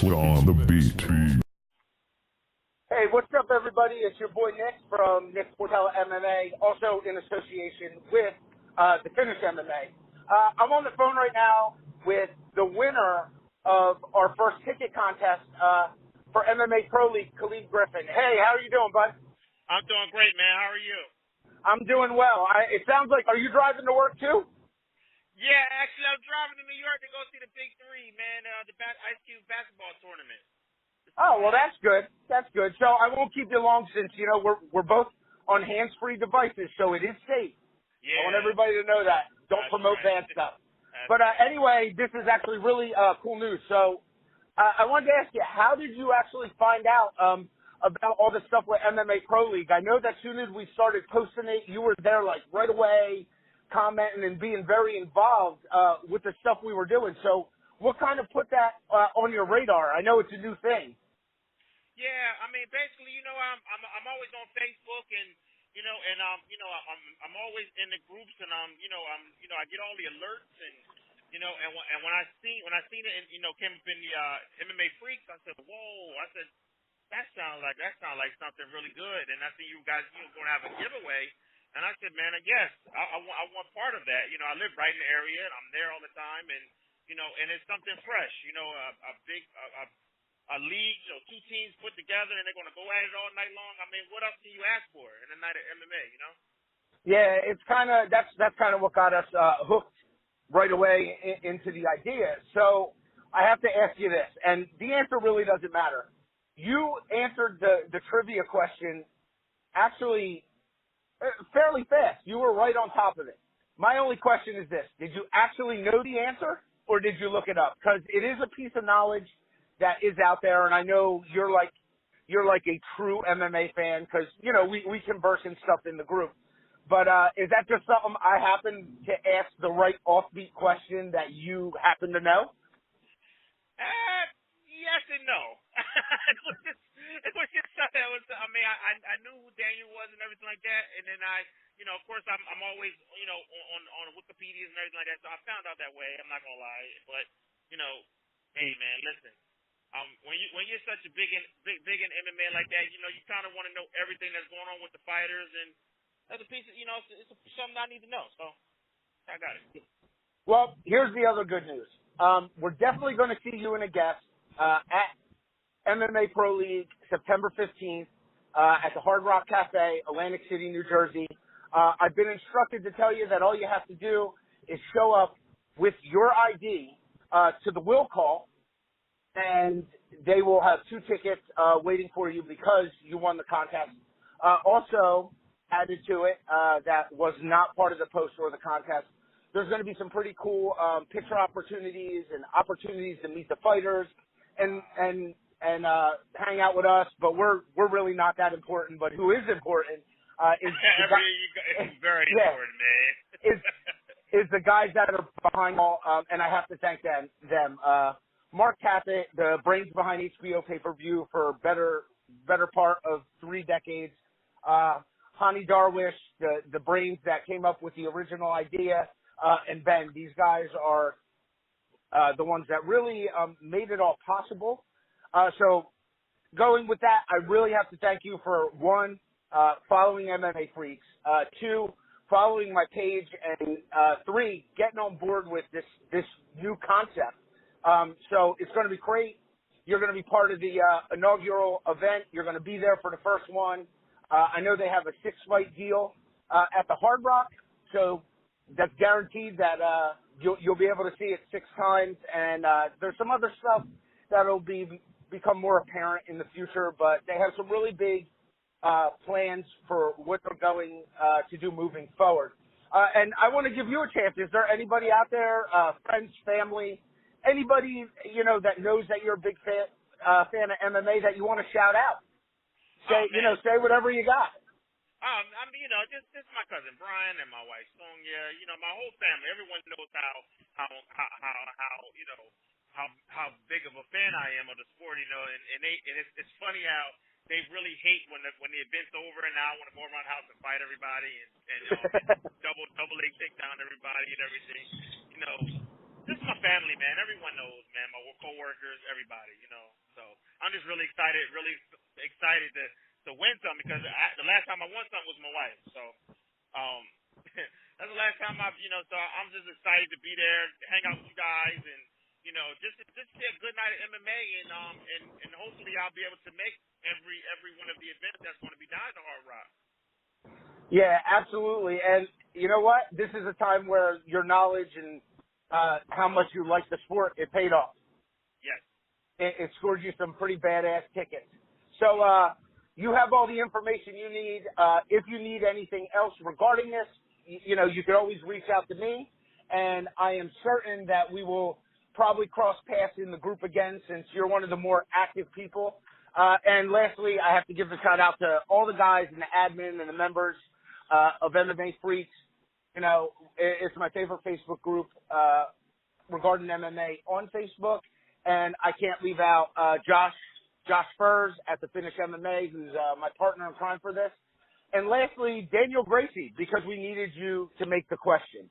on the beat. Hey, what's up, everybody? It's your boy Nick from Nick Portella MMA, also in association with the Finish MMA. I'm on the phone right now with the winner of our first ticket contest for MMA Pro League, Khaleem Griffin. Hey, how are you doing, bud? I'm doing great, man. How are you? I'm doing well. It sounds like, are you driving to work too? Yeah, actually, I'm driving to New York to go see the Big Three, man, the Ice Cube basketball tournament. Oh, well, that's good. That's good. So I won't keep you long since, you know, we're both on hands-free devices, so it is safe. Yeah. I want everybody to know that. Don't promote bad stuff. But anyway, this is actually really cool news. So I wanted to ask you, how did you actually find out about all this stuff with MMA Pro League? I know that as soon as we started posting it, you were there like right away, commenting and being very involved with the stuff we were doing. So what kind of put that on your radar? I know it's a new thing. Yeah, I mean, basically, you know, I'm always on Facebook, and I'm always in the groups, and I get all the alerts, and and when I seen it, and came up in the MMA Freaks, I said, whoa, I said that sounds like something really good, and I see you guys going to have a giveaway, and I said, man, yes, I want part of that. I live right in the area, and I'm there all the time, and and it's something fresh, a league, two teams put together, and they're going to go at it all night long. I mean, what else can you ask for in a night of MMA, Yeah, it's that's kind of what got us hooked right away into the idea. So I have to ask you this, and the answer really doesn't matter. You answered the trivia question actually fairly fast. You were right on top of it. My only question is this: did you actually know the answer, or did you look it up? Because it is a piece of knowledge that is out there, and I know you're like a true MMA fan because we converse and stuff in the group. But is that just something I happen to ask the right offbeat question that you happen to know? Yes and no. it was just something that was. I mean, I knew who Daniel was and everything like that, and then of course, I'm always on Wikipedia and everything like that. So I found out that way. I'm not gonna lie, but hey man, listen. When you're such a big in MMA like that, you kind of want to know everything that's going on with the fighters, and that's a piece of, it's something I need to know. So I got it. Well, here's the other good news. We're definitely going to see you in a guest at MMA Pro League September 15th at the Hard Rock Cafe, Atlantic City, New Jersey. I've been instructed to tell you that all you have to do is show up with your ID to the will call, and they will have 2 tickets waiting for you because you won the contest. Also added to it that was not part of the post or the contest, there's going to be some pretty cool picture opportunities and opportunities to meet the fighters and hang out with us. But we're really not that important. But who is important is very important, man. is the guys that are behind all, and I have to thank them. Mark Tappet, the brains behind HBO pay-per-view for better part of 3 decades. Hani Darwish, the brains that came up with the original idea, and Ben. These guys are the ones that really made it all possible. So going with that, I really have to thank you for, 1, following MMA Freaks, 2, following my page, and 3, getting on board with this new concept. So it's going to be great. You're going to be part of the inaugural event. You're going to be there for the first one. I know they have a 6-fight deal at the Hard Rock, so that's guaranteed that you'll be able to see it 6 times. And there's some other stuff that'll become more apparent in the future, but they have some really big plans for what they're going to do moving forward. And I want to give you a chance. Is there anybody out there, friends, family, anybody, that knows that you're a big fan of MMA that you want to shout out? Say whatever you got. I mean, just my cousin Brian and my wife Sonia. My whole family. Everyone knows how big of a fan I am of the sport. And it's funny how they really hate when the event's over, and now I want to go around the house and fight everybody and double leg take down everybody and everything. Just my family, man. Everyone knows, man. My coworkers, everybody, you know. So I'm just really excited to win something because the last time I won something was my wife. So that's the last time so I'm just excited to be there, hang out with you guys, and just be a good night of MMA, and hopefully I'll be able to make every one of the events that's going to be down at the Hard Rock. Yeah, absolutely. And you know what? This is a time where your knowledge and how much you like the sport, it paid off. Yes. It scored you some pretty badass tickets. So you have all the information you need. If you need anything else regarding this, you can always reach out to me, and I am certain that we will probably cross paths in the group again since you're one of the more active people. And lastly, I have to give a shout out to all the guys and the admin and the members of MMA Freaks. It's my favorite Facebook group regarding MMA on Facebook, and I can't leave out Josh Furs at the Finish MMA, who's my partner in crime for this. And lastly, Daniel Gracie, because we needed you to make the question.